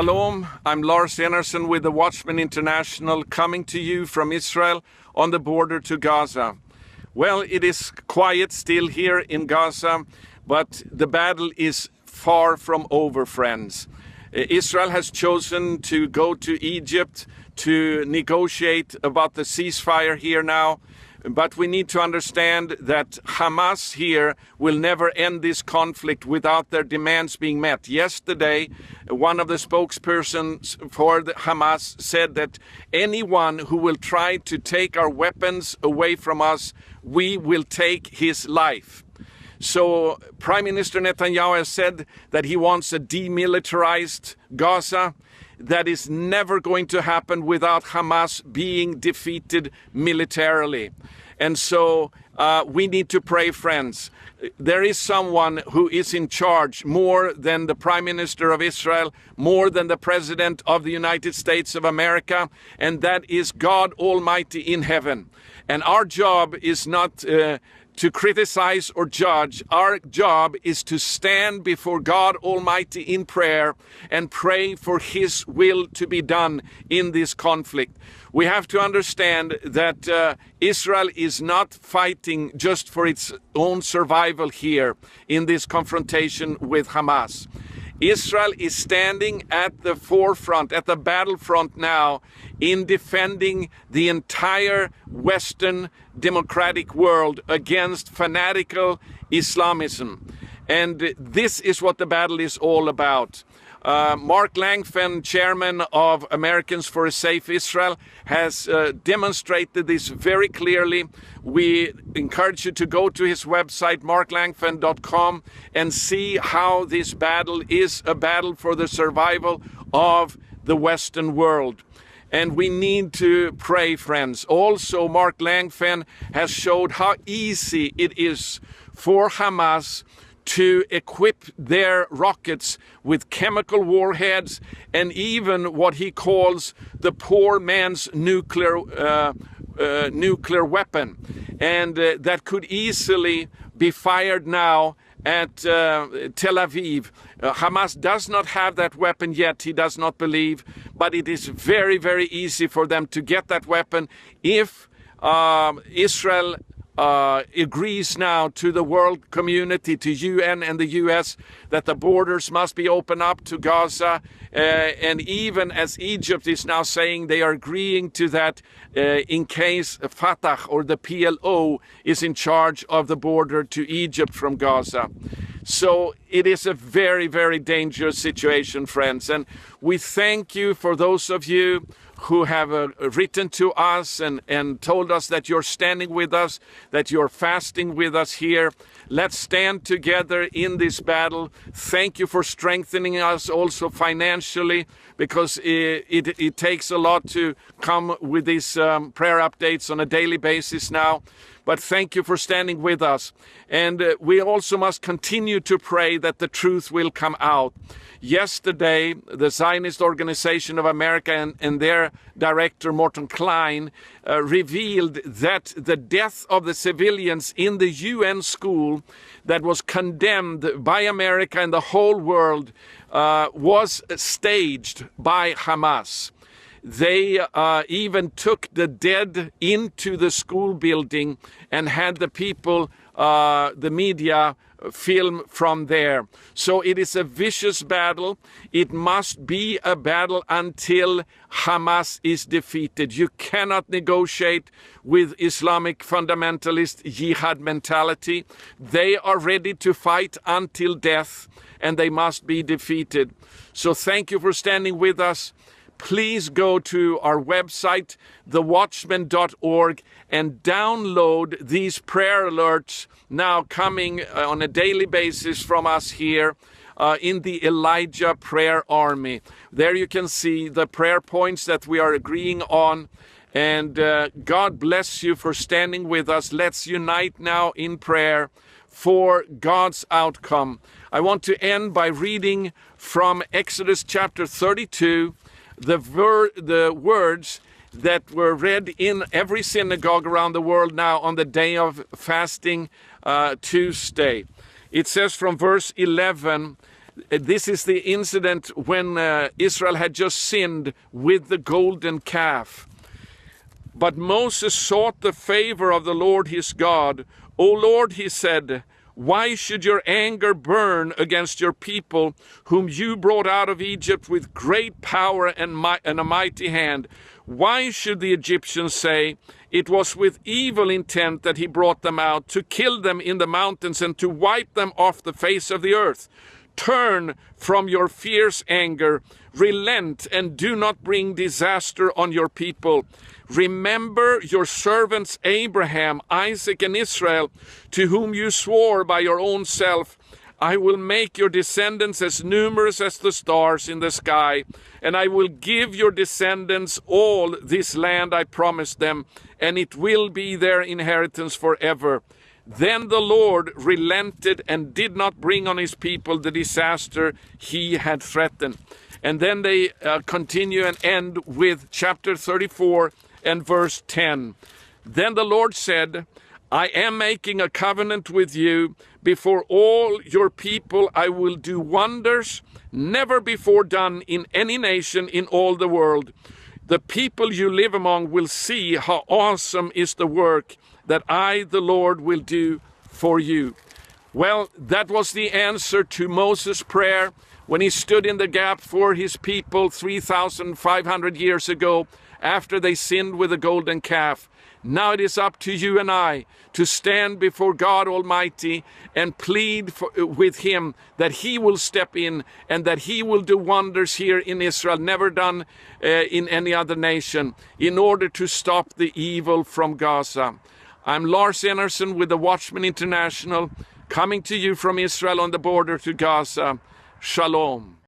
Shalom, I'm Lars Enarsson with the Watchman International, coming to you from Israel on the border to Gaza. Well, it is quiet still here in Gaza, but the battle is far from over, friends. Israel has chosen to go to Egypt to negotiate about the ceasefire here now. But we need to understand that Hamas here will never end this conflict without their demands being met. Yesterday, one of the spokespersons for the Hamas said that anyone who will try to take our weapons away from us, we will take his life. So Prime Minister Netanyahu has said that he wants a demilitarized Gaza. That is never going to happen without Hamas being defeated militarily. And so we need to pray, friends. There is someone who is in charge more than the Prime Minister of Israel, more than the President of the United States of America, and that is God Almighty in heaven. And our job is not to criticize or judge. Our job is to stand before God Almighty in prayer and pray for His will to be done in this conflict. We have to understand that Israel is not fighting just for its own survival here in this confrontation with Hamas. Israel is standing at the forefront, at the battlefront now, in defending the entire Western democratic world against fanatical Islamism. And this is what the battle is all about. Mark Langfen, chairman of Americans for a Safe Israel, has demonstrated this very clearly. We encourage you to go to his website, marklangfen.com, and see how this battle is a battle for the survival of the Western world. And we need to pray, friends. Also, Mark Langfen has showed how easy it is for Hamas to equip their rockets with chemical warheads and even what he calls the poor man's nuclear weapon. And that could easily be fired now at Tel Aviv. Hamas does not have that weapon yet, he does not believe, but it is very, very easy for them to get that weapon if Israel agrees now to the world community, to UN and the US, that the borders must be opened up to Gaza. And even as Egypt is now saying they are agreeing to that in case Fatah or the PLO is in charge of the border to Egypt from Gaza. So it is a very, very dangerous situation, friends. And we thank you for those of you who have written to us and told us that you're standing with us, that you're fasting with us here. Let's stand together in this battle. Thank you for strengthening us also financially, because it takes a lot to come with these prayer updates on a daily basis now. But thank you for standing with us. And we also must continue to pray that the truth will come out. Yesterday, the Zionist Organization of America and their director, Morton Klein, revealed that the death of the civilians in the UN school that was condemned by America and the whole world was staged by Hamas. They even took the dead into the school building and had the people, the media, film from there. So it is a vicious battle. It must be a battle until Hamas is defeated. You cannot negotiate with Islamic fundamentalist jihad mentality. They are ready to fight until death, and they must be defeated. So thank you for standing with us. Please go to our website, thewatchman.org, and download these prayer alerts now coming on a daily basis from us here in the Elijah Prayer Army. There you can see the prayer points that we are agreeing on. And God bless you for standing with us. Let's unite now in prayer for God's outcome. I want to end by reading from Exodus chapter 32, the words that were read in every synagogue around the world now on the day of fasting Tuesday. It says from verse 11, This is the incident when Israel had just sinned with the golden calf. But Moses sought the favor of the Lord his God. O Lord, he said, why should your anger burn against your people, whom you brought out of Egypt with great power and a mighty hand? Why should the Egyptians say, it was with evil intent that he brought them out, to kill them in the mountains and to wipe them off the face of the earth? Turn from your fierce anger, relent, and do not bring disaster on your people. Remember your servants Abraham, Isaac, and Israel, to whom you swore by your own self, I will make your descendants as numerous as the stars in the sky, and I will give your descendants all this land I promised them, and it will be their inheritance forever. Then the Lord relented and did not bring on his people the disaster he had threatened. And then they continue and end with chapter 34 and verse 10. Then the Lord said, I am making a covenant with you. Before all your people I will do wonders never before done in any nation in all the world. The people you live among will see how awesome is the work that I, the Lord, will do for you. Well, that was the answer to Moses' prayer when he stood in the gap for his people 3,500 years ago after they sinned with the golden calf. Now it is up to you and I to stand before God Almighty and plead with him that he will step in and that he will do wonders here in Israel, never done in any other nation, in order to stop the evil from Gaza. I'm Lars Enerson with the Watchman International, coming to you from Israel on the border to Gaza. Shalom.